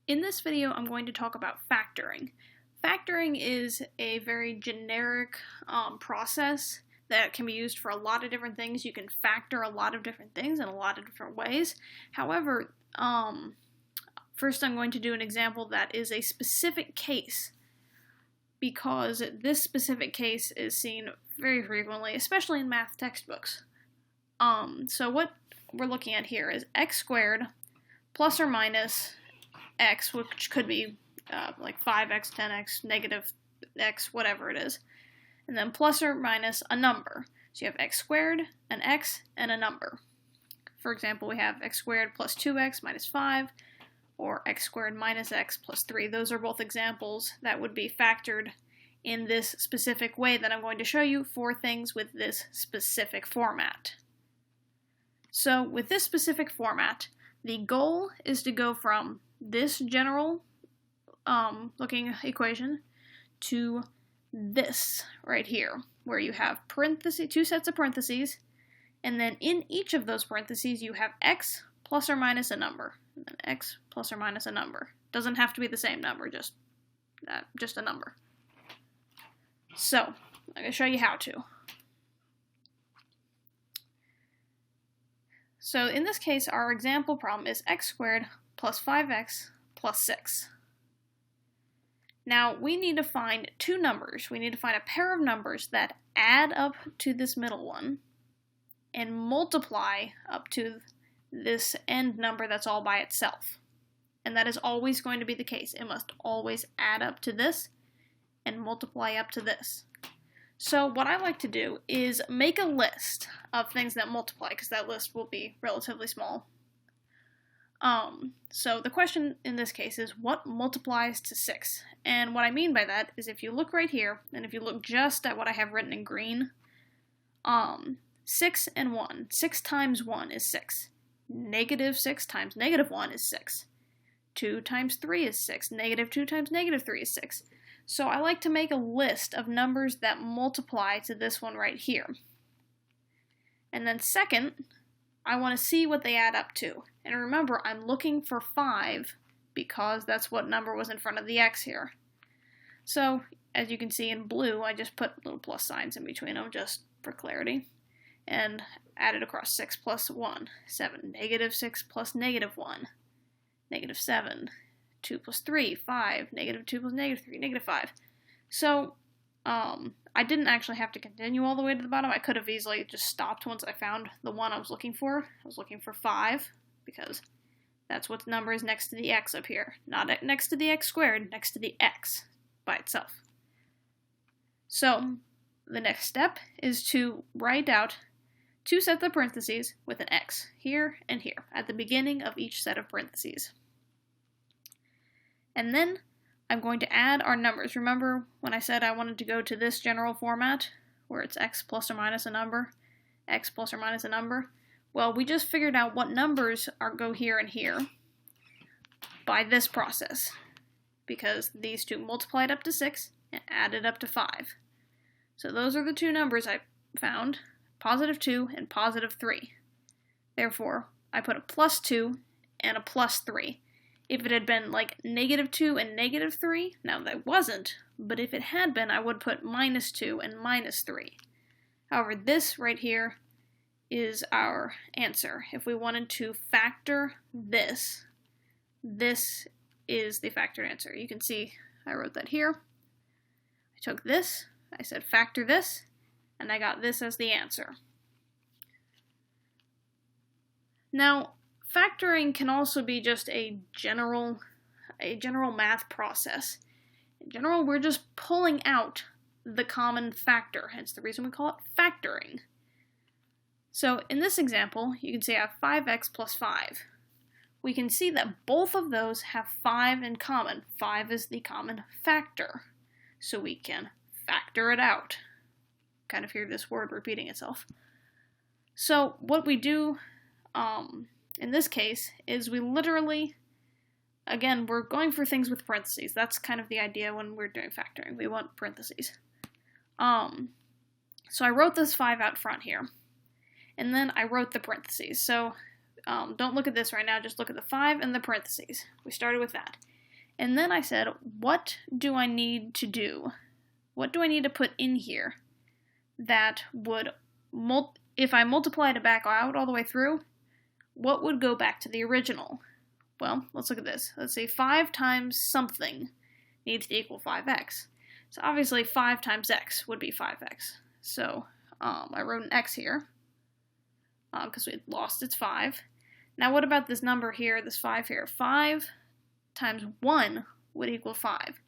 In this video, I'm going to talk about factoring. Factoring is a very generic process that can be used for a lot of different things. You can factor a lot of different things in a lot of different ways. However, first I'm going to do an example that is a specific case, because this specific case is seen very frequently, especially in math textbooks. So what we're looking at here is x squared plus or minus x, which could be like 5x, 10x, negative x, whatever it is, and then plus or minus a number. So you have x squared, an x, and a number. For example, we have x squared plus 2x minus 5, or x squared minus x plus 3. Those are both examples that would be factored in this specific way that I'm going to show you for things with this specific format. So with this specific format, the goal is to go from this general looking equation to this right here, where you have two sets of parentheses, and then in each of those parentheses you have x plus or minus a number, and then x plus or minus a number. Doesn't have to be the same number, just a number. So I'm going to show you how to. So in this case, our example problem is x squared plus 5x plus 6. Now we need to find two numbers. We need to find a pair of numbers that add up to this middle one and multiply up to this end number that's all by itself. And that is always going to be the case. It must always add up to this and multiply up to this. So what I like to do is make a list of things that multiply, because that list will be relatively small. So the question in this case is, what multiplies to 6? And what I mean by that is, if you look right here, and if you look just at what I have written in green, 6 and 1. 6 times 1 is 6. Negative 6 times negative 1 is 6. 2 times 3 is 6. Negative 2 times negative 3 is 6. So I like to make a list of numbers that multiply to this one right here. And then second, I want to see what they add up to. And remember, I'm looking for 5 because that's what number was in front of the x here. So, as you can see in blue, I just put little plus signs in between them just for clarity. And added across 6 plus 1, 7. Negative 6 plus negative 1, negative 7. 2 plus 3, 5, negative 2 plus negative 3, negative 5. So, I didn't actually have to continue all the way to the bottom. I could have easily just stopped once I found the one I was looking for. I was looking for 5, because that's what the number is next to the x up here. Not next to the x squared, next to the x by itself. So, the next step is to write out two sets of parentheses with an x, here and here, at the beginning of each set of parentheses. And then I'm going to add our numbers. Remember when I said I wanted to go to this general format, where it's x plus or minus a number, x plus or minus a number? Well, we just figured out what numbers go here and here by this process, because these two multiplied up to 6 and added up to 5. So those are the two numbers I found, positive 2 and positive 3. Therefore, I put a plus 2 and a plus 3. If it had been like negative 2 and negative 3, now that wasn't, but if it had been, I would put minus 2 and minus 3. However, this right here is our answer. If we wanted to factor this, this is the factored answer. You can see I wrote that here. I took this, I said factor this, and I got this as the answer. Now, factoring can also be just a general math process. In general, we're just pulling out the common factor, hence the reason we call it factoring. So in this example, you can see I have 5x plus 5. We can see that both of those have 5 in common. 5 is the common factor, so we can factor it out. Kind of hear this word repeating itself. So what we do in this case is we literally, again, we're going for things with parentheses. That's kind of the idea when we're doing factoring. We want parentheses. So I wrote this 5 out front here, and then I wrote the parentheses. So don't look at this right now, just look at the 5 and the parentheses. We started with that. And then I said, what do I need to do? What do I need to put in here that would, if I multiplied it back out all the way through, what would go back to the original? Well, let's look at this. Let's say 5 times something needs to equal 5x. So obviously 5 times x would be 5x. So I wrote an x here because we lost its 5. Now what about this number here, this 5 here? 5 times 1 would equal 5.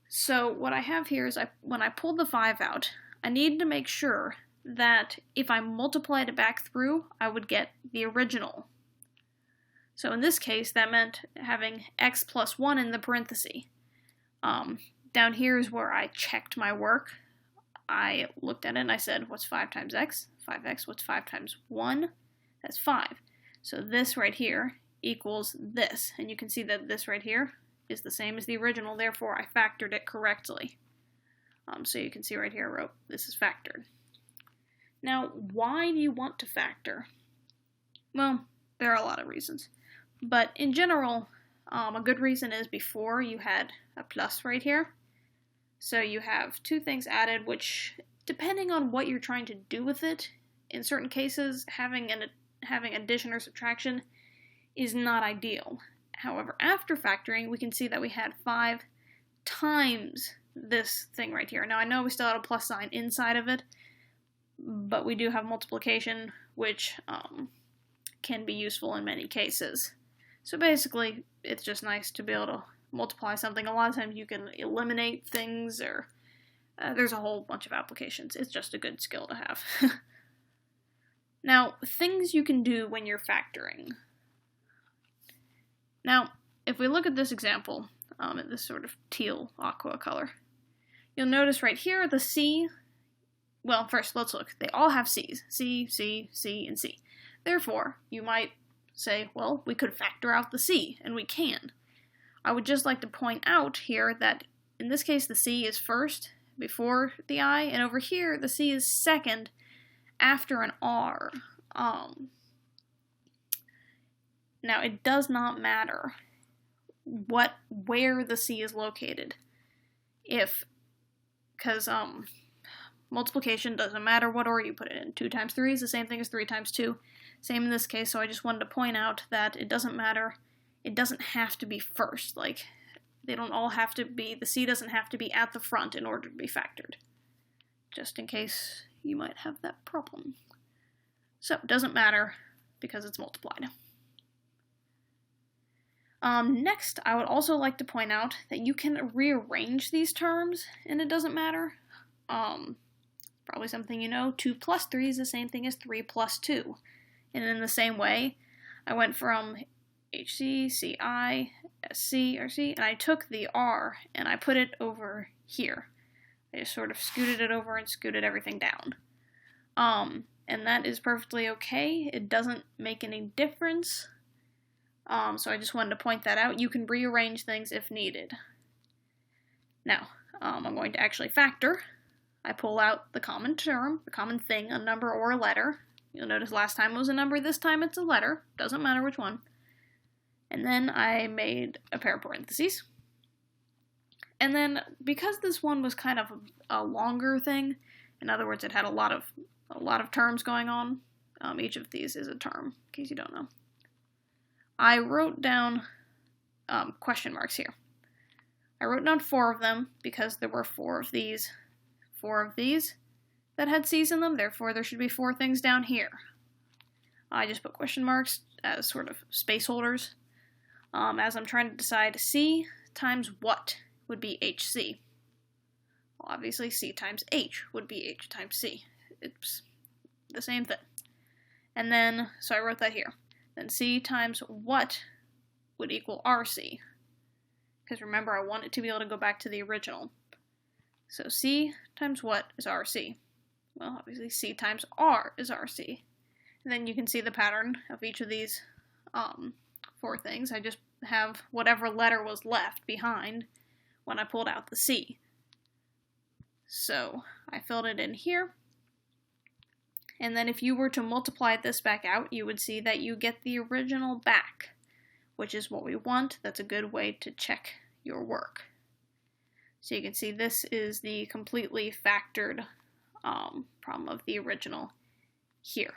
So what I have here is when I pulled the 5 out, I needed to make sure that if I multiplied it back through, I would get the original. So in this case, that meant having x plus 1 in the parenthesis. Down here is where I checked my work. I looked at it and I said, what's 5 times x? 5x. What's 5 times 1? That's 5. So this right here equals this. And you can see that this right here is the same as the original, therefore I factored it correctly. So you can see right here I wrote, this is factored. Now, why do you want to factor? Well, there are a lot of reasons. But in general, a good reason is before you had a plus right here. So you have 2 things added, which, depending on what you're trying to do with it, in certain cases, having addition or subtraction is not ideal. However, after factoring, we can see that we had 5 times this thing right here. Now, I know we still had a plus sign inside of it, but we do have multiplication, which can be useful in many cases. So basically, it's just nice to be able to multiply something. A lot of times you can eliminate things, or there's a whole bunch of applications. It's just a good skill to have. Now, things you can do when you're factoring. Now, if we look at this example, at this sort of teal aqua color, you'll notice right here the C, well, first let's look. They all have C's. C, C, C, and C. Therefore, you might say, well, we could factor out the C, and we can. I would just like to point out here that in this case the C is first before the I, and over here the C is second after an R. Now it does not matter where the C is located, because multiplication doesn't matter what order you put it in. 2 times 3 is the same thing as 3 times 2. Same in this case, so I just wanted to point out that it doesn't matter. It doesn't have to be first. Like, they don't all have to be, the C doesn't have to be at the front in order to be factored. Just in case you might have that problem. So, it doesn't matter because it's multiplied. Next, I would also like to point out that you can rearrange these terms, and it doesn't matter. Probably something you know, 2 plus 3 is the same thing as 3 plus 2. And in the same way, I went from HC, CI, SC, RC, and I took the R and I put it over here. I just sort of scooted it over and scooted everything down. And that is perfectly okay. It doesn't make any difference. So I just wanted to point that out. You can rearrange things if needed. Now, I'm going to actually factor. I pull out the common term, the common thing, a number or a letter. You'll notice last time it was a number, this time it's a letter. Doesn't matter which one. And then I made a pair of parentheses. And then, because this one was kind of a longer thing, in other words, it had a lot of terms going on, each of these is a term, in case you don't know. I wrote down question marks here. I wrote down 4 of them because there were 4 of these that had C's in them, therefore there should be 4 things down here. I just put question marks as sort of space holders, as I'm trying to decide C times what would be HC. Well, obviously C times H would be H times C. It's the same thing. And then, so I wrote that here. Then C times what would equal RC. Because remember, I want it to be able to go back to the original. So C times what is RC? Well, obviously C times R is RC. And then you can see the pattern of each of these 4 things. I just have whatever letter was left behind when I pulled out the C. So I filled it in here. And then if you were to multiply this back out, you would see that you get the original back, which is what we want. That's a good way to check your work. So you can see this is the completely factored problem of the original here.